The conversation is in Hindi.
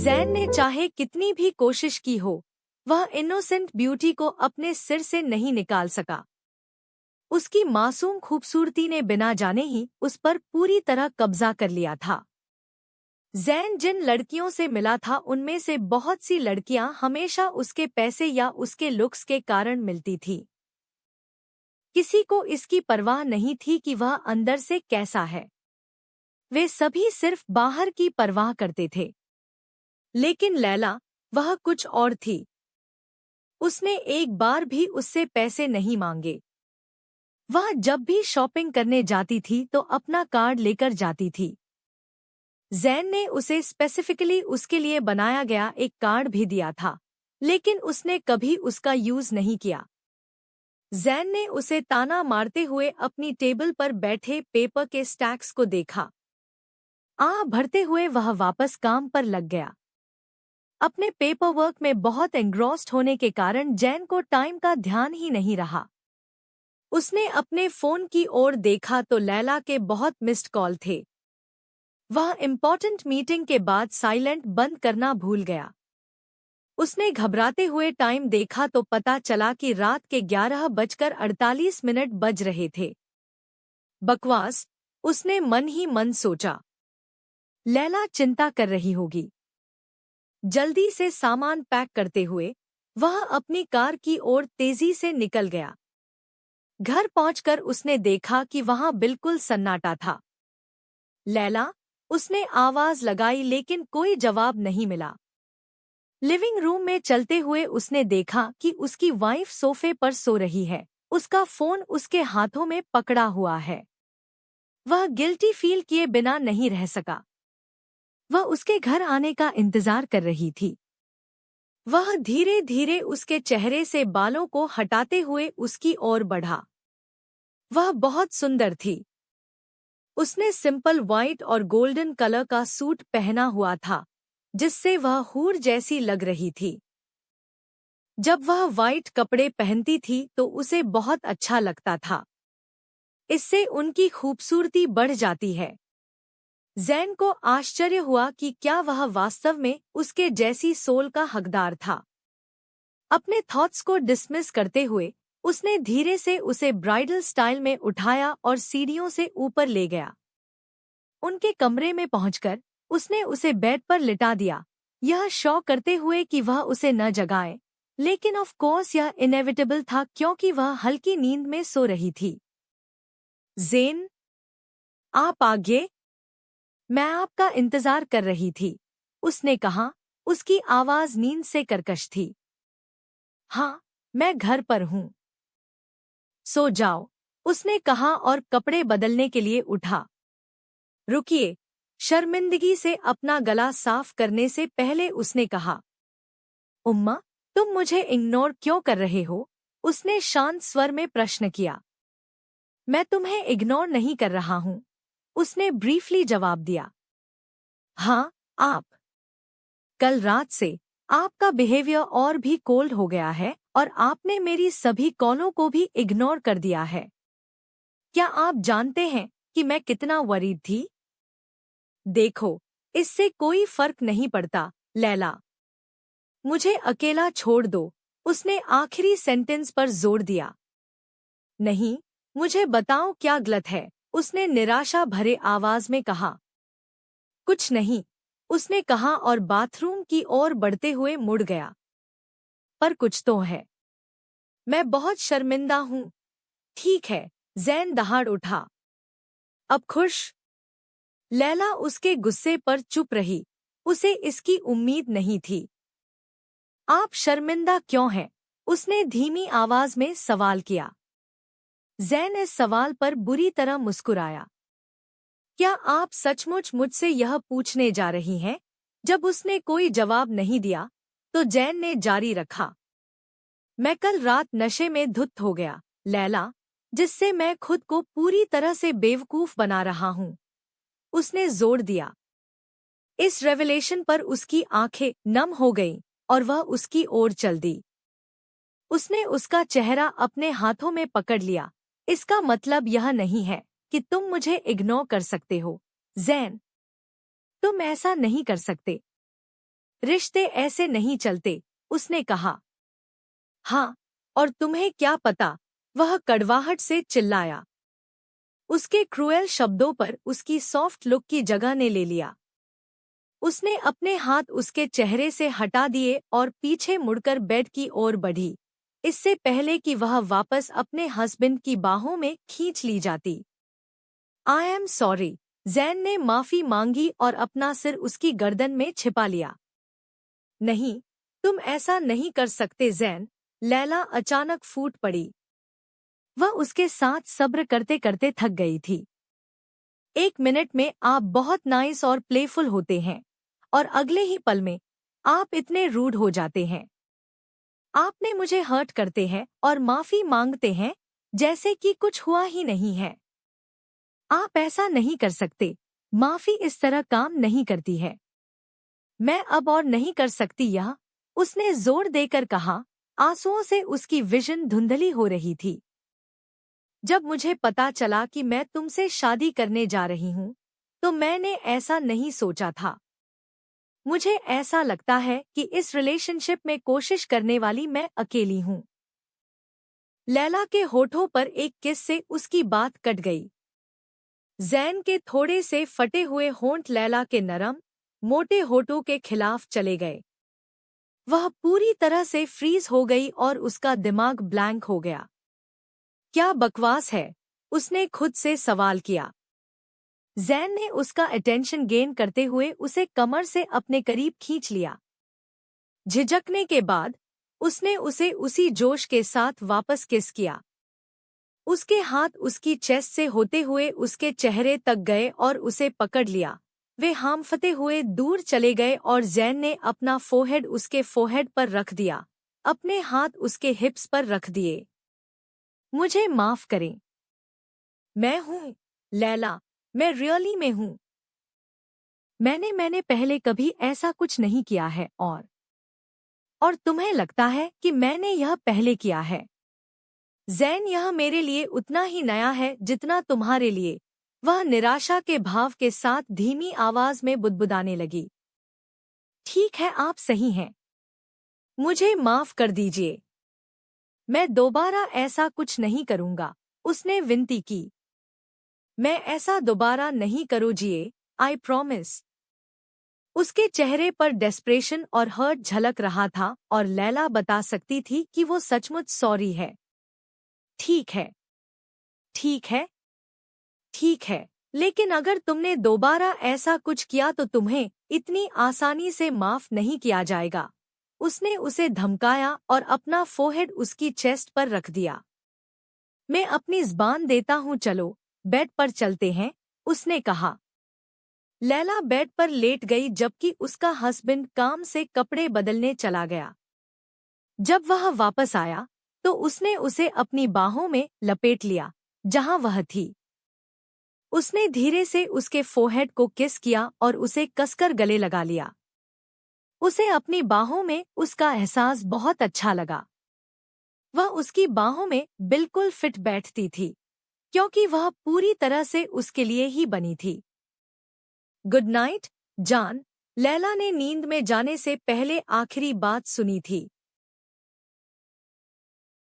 जैन ने चाहे कितनी भी कोशिश की हो, वह इनोसेंट ब्यूटी को अपने सिर से नहीं निकाल सका। उसकी मासूम खूबसूरती ने बिना जाने ही उस पर पूरी तरह कब्जा कर लिया था। जैन जिन लड़कियों से मिला था उनमें से बहुत सी लड़कियां हमेशा उसके पैसे या उसके लुक्स के कारण मिलती थी। किसी को इसकी परवाह नहीं थी कि वह अंदर से कैसा है। वे सभी सिर्फ बाहर की परवाह करते थे। लेकिन लैला, वह कुछ और थी। उसने एक बार भी उससे पैसे नहीं मांगे। वह जब भी शॉपिंग करने जाती थी तो अपना कार्ड लेकर जाती थी। जैन ने उसे स्पेसिफिकली उसके लिए बनाया गया एक कार्ड भी दिया था, लेकिन उसने कभी उसका यूज नहीं किया। जैन ने उसे ताना मारते हुए अपनी टेबल पर बैठे पेपर के स्टैक्स को देखा। भरते हुए वह वापस काम पर लग गया। अपने पेपर वर्क में बहुत एंग्रॉस्ड होने के कारण जैन को टाइम का ध्यान ही नहीं रहा। उसने अपने फोन की ओर देखा तो लैला के बहुत मिस्ड कॉल थे। वह इम्पोर्टेंट मीटिंग के बाद साइलेंट बंद करना भूल गया। उसने घबराते हुए टाइम देखा तो पता चला कि रात के 11:48 बज रहे थे। बकवास, उसने मन ही मन सोचा। लैला चिंता कर रही होगी। जल्दी से सामान पैक करते हुए वह अपनी कार की ओर तेजी से निकल गया। घर पहुंचकर उसने देखा कि वहां बिल्कुल सन्नाटा था। लैला, उसने आवाज लगाई लेकिन कोई जवाब नहीं मिला। लिविंग रूम में चलते हुए उसने देखा कि उसकी वाइफ सोफे पर सो रही है। उसका फोन उसके हाथों में पकड़ा हुआ है। वह गिल्टी फील किए बिना नहीं रह सका। वह उसके घर आने का इंतजार कर रही थी। वह धीरे धीरे उसके चेहरे से बालों को हटाते हुए उसकी ओर बढ़ा। वह बहुत सुंदर थी। उसने सिंपल व्हाइट और गोल्डन कलर का सूट पहना हुआ था, जिससे वह हूर जैसी लग रही थी। जब वह व्हाइट कपड़े पहनती थी तो उसे बहुत अच्छा लगता था। इससे उनकी खूबसूरती बढ़ जाती है। जैन को आश्चर्य हुआ कि क्या वह वास्तव में उसके जैसी सोल का हकदार था। अपने थॉट्स को डिसमिस करते हुए उसने धीरे से उसे ब्राइडल स्टाइल में उठाया और सीढ़ियों से ऊपर ले गया। उनके कमरे में पहुंचकर उसने उसे बेड पर लिटा दिया, यह शौ करते हुए कि वह उसे न जगाए। लेकिन ऑफ कोर्स यह इनेविटेबल था क्योंकि वह हल्की नींद में सो रही थी। ज़ेन, आप आगे? मैं आपका इंतजार कर रही थी, उसने कहा। उसकी आवाज नींद से कर्कश थी। हाँ, मैं घर पर हूँ। सो जाओ, उसने कहा और कपड़े बदलने के लिए उठा। रुकिए, शर्मिंदगी से अपना गला साफ करने से पहले उसने कहा। उम्मा, तुम मुझे इग्नोर क्यों कर रहे हो? उसने शांत स्वर में प्रश्न किया। मैं तुम्हें इग्नोर नहीं कर रहा हूँ, उसने ब्रीफली जवाब दिया। हाँ, आप। कल रात से आपका बिहेवियर और भी कोल्ड हो गया है और आपने मेरी सभी कॉलों को भी इग्नोर कर दिया है। क्या आप जानते हैं कि मैं कितना वरीड थी? देखो, इससे कोई फर्क नहीं पड़ता, लैला। मुझे अकेला छोड़ दो, उसने आखिरी सेंटेंस पर जोर दिया। नहीं, मुझे बताओ क्या गलत है, उसने निराशा भरे आवाज में कहा। कुछ नहीं, उसने कहा और बाथरूम की ओर बढ़ते हुए मुड़ गया। पर कुछ तो है। मैं बहुत शर्मिंदा हूँ। ठीक है, ज़ैन दहाड़ उठा। अब खुश? लैला उसके गुस्से पर चुप रही। उसे इसकी उम्मीद नहीं थी। आप शर्मिंदा क्यों हैं? उसने धीमी आवाज में सवाल किया। ज़ैन इस सवाल पर बुरी तरह मुस्कुराया। क्या आप सचमुच मुझसे यह पूछने जा रही हैं? जब उसने कोई जवाब नहीं दिया, तो ज़ैन ने जारी रखा। मैं कल रात नशे में धुत हो गया, लैला, जिससे मैं खुद को पूरी तरह से बेवकूफ बना रहा हूँ, उसने जोर दिया। इस रेवलेशन पर उसकी आंखें नम हो गईं और वह उसकी ओर चल दी। उसने उसका चेहरा अपने हाथों में पकड़ लिया। इसका मतलब यह नहीं है कि तुम मुझे इग्नोर कर सकते हो, ज़ैन। तुम ऐसा नहीं कर सकते। रिश्ते ऐसे नहीं चलते, उसने कहा। हाँ, और तुम्हें क्या पता, वह कड़वाहट से चिल्लाया। उसके क्रूएल शब्दों पर उसकी सॉफ्ट लुक की जगह ने ले लिया। उसने अपने हाथ उसके चेहरे से हटा दिए और पीछे मुड़कर बेड की ओर बढ़ी, इससे पहले कि वह वापस अपने हस्बैंड की बाहों में खींच ली जाती। आई एम सॉरी, जैन ने माफी मांगी और अपना सिर उसकी गर्दन में छिपा लिया। नहीं, तुम ऐसा नहीं कर सकते जैन, लैला अचानक फूट पड़ी। वह उसके साथ सब्र करते करते थक गई थी। 1 मिनट में आप बहुत नाइस और प्लेफुल होते हैं, और अगले ही पल में आप इतने रूड हो जाते हैं। आपने मुझे हर्ट करते हैं और माफी मांगते हैं जैसे कि कुछ हुआ ही नहीं है। आप ऐसा नहीं कर सकते, माफी इस तरह काम नहीं करती है। मैं अब और नहीं कर सकती यह, उसने जोर देकर कहा, आंसुओं से उसकी विजन धुंधली हो रही थी। जब मुझे पता चला कि मैं तुमसे शादी करने जा रही हूँ, तो मैंने ऐसा नहीं सोचा था। मुझे ऐसा लगता है कि इस रिलेशनशिप में कोशिश करने वाली मैं अकेली हूँ। लैला के होठों पर एक किस से उसकी बात कट गई। जैन के थोड़े से फटे हुए होंठ लैला के नरम, मोटे होठों के खिलाफ चले गए। वह पूरी तरह से फ्रीज हो गई और उसका दिमाग ब्लैंक हो गया। क्या बकवास है, उसने खुद से सवाल किया। जैन ने उसका अटेंशन गेन करते हुए उसे कमर से अपने करीब खींच लिया। झिझकने के बाद उसने उसे उसी जोश के साथ वापस किस किया। उसके हाथ उसकी चेस्ट से होते हुए उसके चेहरे तक गए और उसे पकड़ लिया। वे हांफते हुए दूर चले गए और जैन ने अपना फोरहेड उसके फोरहेड पर रख दिया, अपने हाथ उसके हिप्स पर रख दिए। मुझे माफ करें। मैं हूँ लैला, मैं रियली में हूँ। मैंने पहले कभी ऐसा कुछ नहीं किया है और तुम्हें लगता है कि मैंने यह पहले किया है। जैन, यह मेरे लिए उतना ही नया है जितना तुम्हारे लिए, वह निराशा के भाव के साथ धीमी आवाज में बुदबुदाने लगी। ठीक है, आप सही हैं। मुझे माफ कर दीजिए। मैं दोबारा ऐसा कुछ नहीं करूंगा, उसने विनती की। मैं ऐसा दोबारा नहीं करूँगी, आई प्रॉमिस। उसके चेहरे पर डेस्परेशन और हर्ट झलक रहा था और लैला बता सकती थी कि वो सचमुच सॉरी है। ठीक है, ठीक है, ठीक है, लेकिन अगर तुमने दोबारा ऐसा कुछ किया तो तुम्हें इतनी आसानी से माफ नहीं किया जाएगा। उसने उसे धमकाया और अपना फोरहेड उसकी चेस्ट पर रख दिया। मैं अपनी ज़बान देता हूँ, चलो बेड पर चलते हैं, उसने कहा। लैला बेड पर लेट गई जबकि उसका हस्बैंड काम से कपड़े बदलने चला गया। जब वह वापस आया तो उसने उसे अपनी बाहों में लपेट लिया जहां वह थी। उसने धीरे से उसके फोरहेड को किस किया और उसे कसकर गले लगा लिया। उसे अपनी बाहों में उसका एहसास बहुत अच्छा लगा। वह उसकी बाहों में बिल्कुल फिट बैठती थी, क्योंकि वह पूरी तरह से उसके लिए ही बनी थी। गुड नाइट, जान, लैला ने नींद में जाने से पहले आखिरी बात सुनी थी।